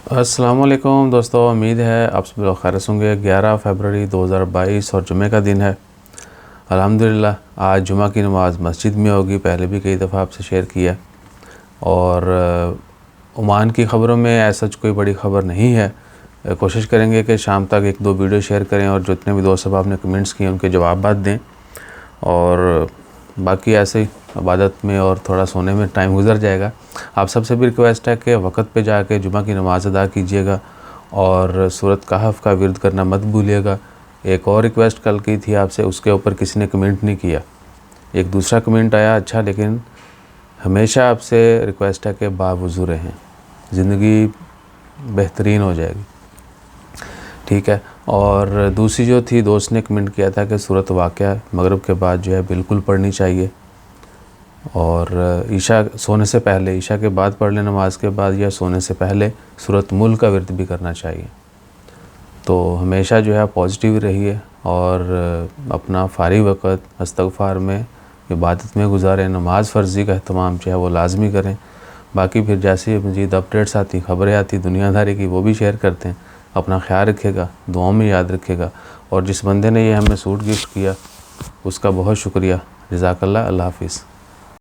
अस्सलामुअलैकुम दोस्तों, उम्मीद है आप सब लोग खैरियत होंगे। 11 फरवरी 2022 और जुमे का दिन है। अल्हम्दुलिल्लाह आज जुमा की नमाज़ मस्जिद में होगी। पहले भी कई दफ़ा आपसे शेयर किया। और ओमान की ख़बरों में ऐसा कोई बड़ी ख़बर नहीं है। कोशिश करेंगे कि शाम तक एक दो वीडियो शेयर करें और जितने भी दोस्त साहब ने कमेंट्स किए उनके जवाब दें। और बाकी ऐसे ही इबादत में और थोड़ा सोने में टाइम गुजर जाएगा। आप सबसे भी रिक्वेस्ट है कि वक़्त पे जाके जुमा की नमाज़ अदा कीजिएगा और सूरत कहफ़ का विर्द करना मत भूलिएगा। एक और रिक्वेस्ट कल की थी आपसे, उसके ऊपर किसी ने कमेंट नहीं किया। एक दूसरा कमेंट आया अच्छा, लेकिन हमेशा आपसे रिक्वेस्ट है कि बावुज़ू रहें, ज़िंदगी बेहतरीन हो जाएगी। ठीक है। और दूसरी जो थी, दोस्त ने कमेंट किया था कि सूरत वाक़या मगरिब के बाद जो है बिल्कुल पढ़नी चाहिए और ईशा सोने से पहले, ईशा के बाद पढ़ लें, नमाज के बाद या सोने से पहले सूरत मुल्क का विर्द भी करना चाहिए। तो हमेशा जो है पॉजिटिव रहिए और अपना फ़ारिग वक़्त इस्तिग़फ़ार में, इबादत में गुजारें। नमाज फ़र्ज़ी का अहतमाम जो है वो लाज़मी करें। बाकी फिर जैसे मज़ीद अपडेट्स आती, ख़बरें आती दुनियादारी की, वो भी शेयर करते हैं। अपना ख्याल रखिएगा, दुआओं में याद रखिएगा। और जिस बंदे ने ये हमें सूट गिफ्ट किया उसका बहुत शुक्रिया। जज़ाकल्लाह। अल्लाह हाफ़िज़।